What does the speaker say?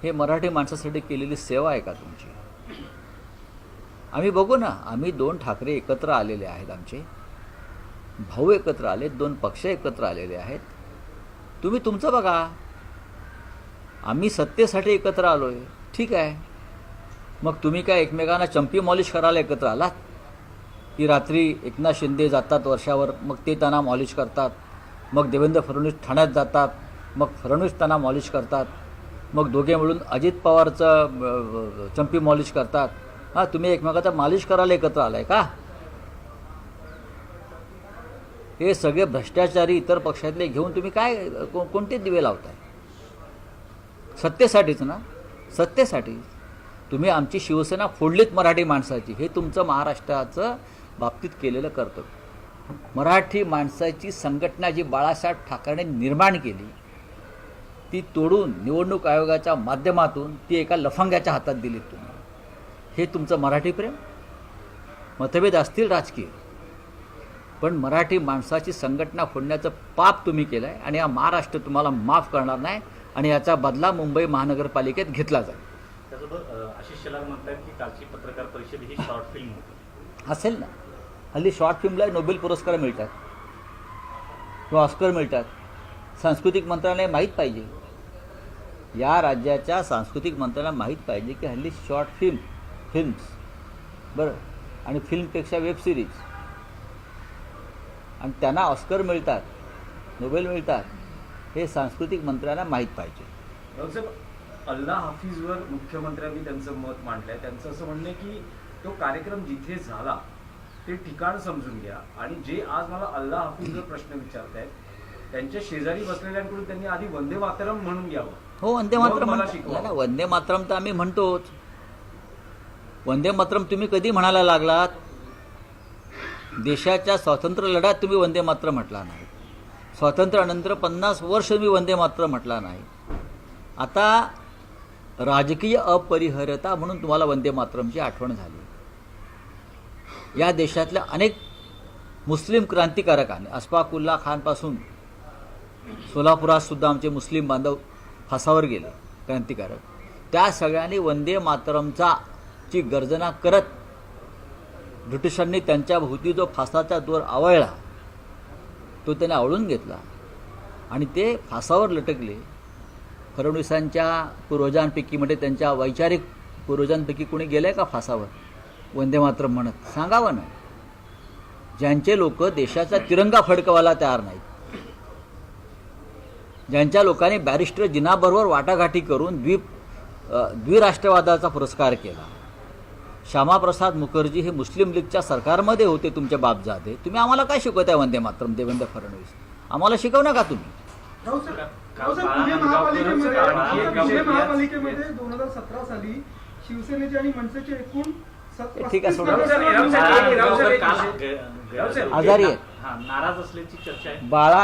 हे मराठी माणसासाठी केलेली सेवा आहे का तुमची? आम्ही बघू ना, आम्ही 2 ठाकरे एकत्र आलेले आहेत, आमचे भाऊ एकत्र आले, 2 पक्ष एकत्र आलेले आहेत. तुम्ही तुमचं बघा. आम्ही सत्तेसाठी एकत्र आलोय, ठीक आहे. मग तुम्ही काय एकमेकांना चंपी मॉलिश करायला एकत्र आलात की रात्री एकनाथ शिंदे जातात वर्षावर, मग ते त्यांना मॉलिश करतात, मग देवेंद्र फडणवीस ठाण्यात जातात, मग फडणवीस त्यांना मॉलिश करतात, मग दोघे मिळून अजित पवारचं चंपी मॉलिश करतात. हां, तुम्ही एकमेकाचा मालिश करायला एकत्र आलाय का? हे सगळे भ्रष्टाचारी इतर पक्षातले घेऊन तुम्ही काय कोणते दिवे लावताय? सत्तेसाठीच ना, सत्तेसाठी. तुम्ही आमची शिवसेना फोडलीत मराठी माणसाची. हे तुमचं महाराष्ट्राचं बाबतीत केलेलं कर्तव्य. मराठी माणसाची संघटना जी बाळासाहेब ठाकरेंनी निर्माण केली, ती तोडून निवडणूक आयोगाच्या माध्यमातून ती एका लफंग्याच्या हातात दिलीत तुम्ही. हे तुमचं मराठी प्रेम? मतभेद असतील राजकीय, पण मराठी माणसाची संघटना फोडण्याचं पाप तुम्ही केलं आहे आणि हा महाराष्ट्र तुम्हाला माफ करणार नाही आणि याचा बदला मुंबई महानगरपालिकेत घेतला जाईल. त्यासोबत आशिष शेलार म्हणतात की कालची पत्रकार परिषद ही शॉर्ट फिल्म होती. असेल ना, हल्ली शॉर्ट फिल्मला नोबेल पुरस्कार मिळतात किंवा ऑस्कर मिळतात. सांस्कृतिक मंत्रालय माहीत पाहिजे, या राज्याच्या सांस्कृतिक मंत्र्यांना माहीत पाहिजे की हल्ली शॉर्ट फिल्म्स बरं आणि फिल्मपेक्षा वेब सिरीज, आणि त्यांना ऑस्कर मिळतात, नोबेल मिळतात, हे सांस्कृतिक मंत्र्यांना माहीत पाहिजे. अल्ला हाफिजवर मुख्यमंत्र्यांनी त्यांचं मत मांडलंय. त्यांचं असं म्हणणं आहे की तो कार्यक्रम जिथे झाला ते ठिकाण समजून घ्या, आणि जे आज मला अल्ला हाफिजवर प्रश्न विचारतायत त्यांच्या शेजारी बसलेल्यांकडून त्यांनी आधी वंदे मातरम म्हणून घ्यावं. हो, वंदे मातरम म्हणतो. वंदे मातरम तर आम्ही म्हणतोच. वंदे मातरम तुम्ही कधी म्हणायला लागलात? देशाच्या स्वातंत्र्य लढ्यात तुम्ही वंदे मातरम म्हटला नाही. स्वातंत्र्यानंतर 50 वर्ष तुम्ही वंदे मातरम म्हटला नाही. आता राजकीय अपरिहार्यता म्हणून तुम्हाला वंदे मातरमची आठवण झाली. या देशातल्या अनेक मुस्लिम क्रांतिकारकांनी, अशफाकुल्ला खानपासून सोलापुरात सुद्धा आमचे मुस्लिम बांधव फासावर गेले क्रांतिकारक, त्या सगळ्यांनी वंदे मातरमचा ची गर्जना करत ब्रिटिशांनी त्यांच्या भोवती जो फासाचा दोर आवळला तो त्याने आवळून घेतला आणि ते फासावर लटकले. फडणवीसांच्या पूर्वजांपैकी म्हणजे त्यांच्या वैचारिक पूर्वजांपैकी कोणी गेले का फासावर वंदे मातरम म्हणत? सांगावं ना. ज्यांचे लोक देशाचा तिरंगा फडकवायला तयार नाहीत, ज्यांच्या लोकांनी बॅरिस्टर जिनाबरोबर वाटाघाटी करून द्विराष्ट्रवादाचा पुरस्कार केला. श्यामाप्रसाद मुखर्जी हे मुस्लिम लीगच्या सरकारमध्ये होते, तुमचे बापजादे. तुम्ही आम्हाला काय शिकवताय वंदे मातरम? देवेंद्र फडणवीस, आम्हाला शिकवू नका तुम्ही. पुणे महापालिकेमध्ये 2017 साली शिवसेनेचे आणि मनसेचे एकूण ठीक आहे, सोडा. आजारी आजारी आहे, नाराज असल्याची चर्चा आहे. बाळा